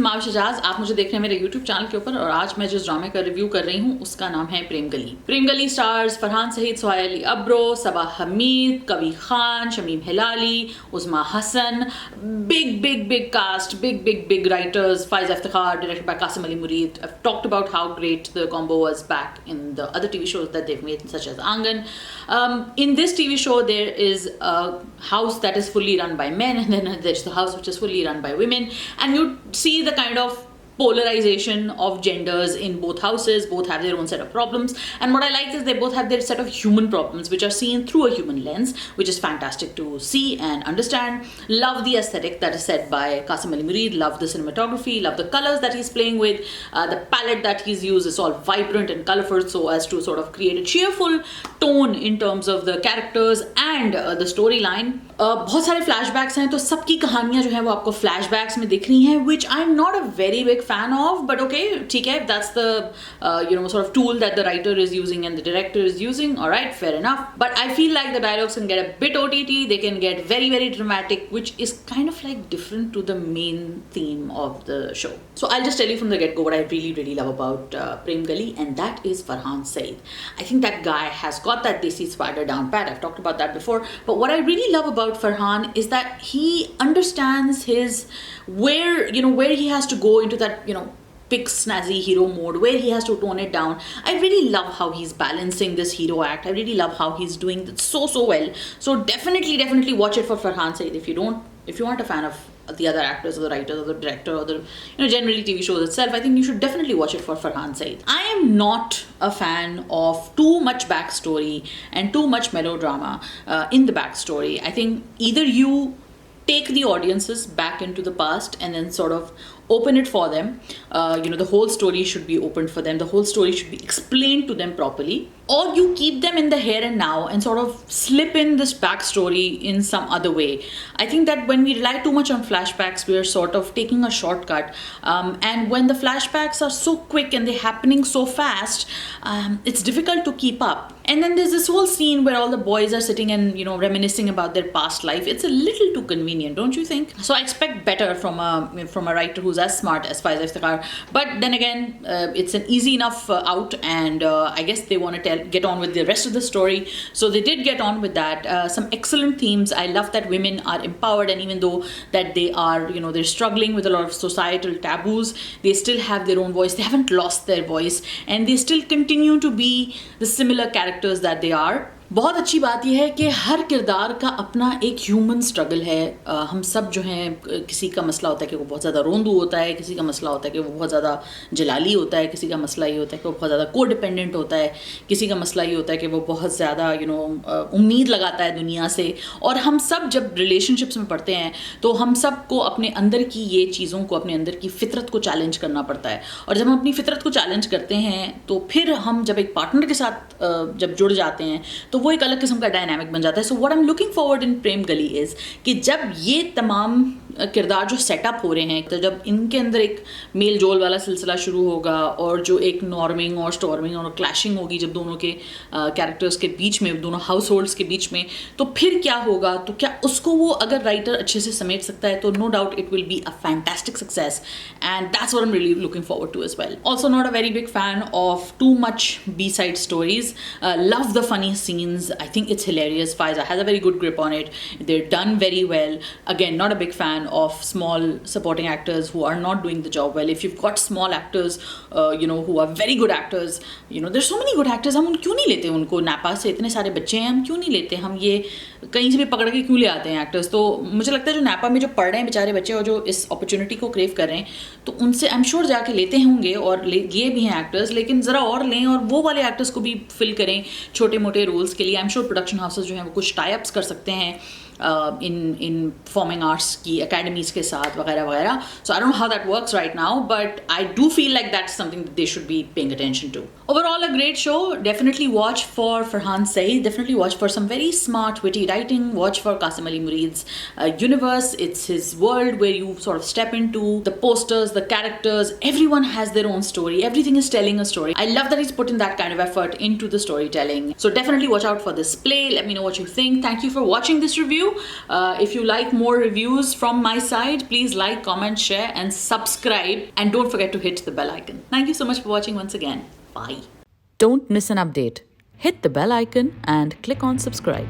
हिमाम शहजाज, आप मुझे देख रहे हैं मेरे YouTube चैनल के ऊपर और आज मैं जिस ड्रामे का रिव्यू कर रही हूँ उसका नाम है प्रेम गली। प्रेम गली stars Farhan Saeed, सोहाई Ali अब्रो, Saba Hamid, Kabir Khan, Shamim Hilali, उज़मा Hasan, big cast, big writers, Faiz Iftikhar, directed by Qasim Ali Mureed. I've talked about how great the combo was back in the other TV shows that they've made, such as Angan. In this TV show, there is a house that is fully run by men, and then there's the house which is fully run by women, and you see the kind of polarization of genders in both houses. Both have their own set of problems, and what I like is they both have their set of human problems which are seen through a human lens, which is fantastic to see and understand. Love the aesthetic that is set by Qasim Ali Mureed, love the cinematography, love the colors that he's playing with, the palette that he's used is all vibrant and colorful so as to sort of create a cheerful tone in terms of the characters and the storyline. बहुत सारे flashbacks हैं तो सबकी कहानियाँ जो है वो आपको flashbacks में दिख रही हैं, which I'm not a very big fan of, but okay, ठीक है, that's the sort of tool that the writer is using and the director is using. All right, fair enough. But I feel like the dialogues can get a bit OTT. They can get very dramatic, which is kind of like different to the main theme of the show. So I'll just tell you from the get-go what I really love about Prem Gali, and that is Farhan Saeed. I think that guy has got that desi swagger down pat. I've talked about that before. But what I really love about Farhan is that he understands his where he has to go into that big snazzy hero mode, where he has to tone it down. I really love how he's balancing this hero act. I really love how he's doing it so well. So definitely watch it for Farhan Saeed. If you aren't a fan of the other actors or the writers or the director or the generally TV shows itself, I think you should definitely watch it for Farhan Saeed. I am not a fan of too much backstory and too much melodrama in the backstory. I think either you take the audiences back into the past and then sort of open it for them. The whole story should be opened for them. The whole story should be explained to them properly. Or you keep them in the here and now and sort of slip in this backstory in some other way. I think that when we rely too much on flashbacks, we are sort of taking a shortcut. And when the flashbacks are so quick and they're happening so fast, it's difficult to keep up. And then there's this whole scene where all the boys are sitting and reminiscing about their past life. It's a little too convenient, don't you think? So I expect better from a writer who's as smart as Faiz Iftikhar. But then again, it's an easy enough out, and I guess they want to get on with the rest of the story. So they did get on with that. Some excellent themes. I love that women are empowered, and even though that they are, they're struggling with a lot of societal taboos, they still have their own voice. They haven't lost their voice, and they still continue to be the similar characters that they are. बहुत अच्छी बात यह है कि हर किरदार का अपना एक ह्यूमन स्ट्रगल है. हम सब जो हैं, किसी का मसला होता है कि वो बहुत ज़्यादा रोंदू होता है, किसी का मसला होता है कि वो बहुत ज़्यादा जलाली होता है, किसी का मसला ये होता है कि वो बहुत ज़्यादा को डिपेंडेंट होता है, किसी का मसला ये होता है कि वो बहुत ज़्यादा उम्मीद लगाता है दुनिया से. और हम सब जब रिलेशनशिप्स में पढ़ते हैं तो हम सब को अपने अंदर की ये चीज़ों को, अपने अंदर की फितरत को चैलेंज करना पड़ता है. और जब हम अपनी फितरत को चैलेंज करते हैं तो फिर हम जब एक पार्टनर के साथ जब जुड़ जाते हैं तो वो एक अलग किस्म का डायनामिक बन जाता है. So what I am looking forward in Prem Gali is कि जब ये तमाम किरदार जो सेटअप हो रहे हैं, तो जब इनके अंदर एक मेल जोल वाला सिलसिला शुरू होगा और जो एक नॉर्मिंग और स्टॉर्मिंग और क्लैशिंग होगी जब दोनों के कैरेक्टर्स के बीच में, दोनों हाउस होल्ड्स के बीच में, तो फिर क्या होगा. तो क्या उसको वो अगर राइटर अच्छे से समेट सकता है तो no doubt it will be a fantastic success, and that's what I am really looking forward to as well. Also not a very big fan of too much B-side stories. Love the funny scenes. I think it's hilarious. Faiza has a very good grip on it. They're done very well. Again, not a big fan of small supporting actors who are not doing the job well. If you've got small actors, who are very good actors, there's so many good actors. हम क्यों नहीं लेते उनको? नापा से इतने सारे बच्चे हैं, हम क्यों नहीं लेते? हम ये कहीं से भी पकड़ के क्यों ले आते हैं एक्टर्स? तो मुझे लगता है जो नापा में जो पढ़ रहे हैं बेचारे बच्चे और जो इस अपॉर्चुनिटी को क्रेव कर रहे हैं, तो उनसे आई एम श्योर जाके लेते होंगे और लिए भी हैं एक्टर्स, लेकिन ज़रा और लें और वो वाले एक्टर्स को भी फिल करें छोटे मोटे रोल्स के लिए. I am sure production houses जो हैं वो कुछ टाई अप्स कर सकते हैं in performing arts की academies के साथ वगैरह वगैरह. So I don't know how that works right now, but I do feel like that's something that they should be paying attention to. Overall, a great show. Definitely watch for Farhan Saeed. Definitely watch for some very smart, witty writing. Watch for Qasim Ali Mureed's universe. It's his world where you sort of step into. The posters, the characters, everyone has their own story. Everything is telling a story. I love that he's put in that kind of effort into the storytelling. So definitely watch out for this play. Let me know what you think. Thank you for watching this review. If you like more reviews from From my side, please like, comment, share, and subscribe. And don't forget to hit the bell icon. Thank you so much for watching once again. Bye. Don't miss an update. Hit the bell icon and click on subscribe.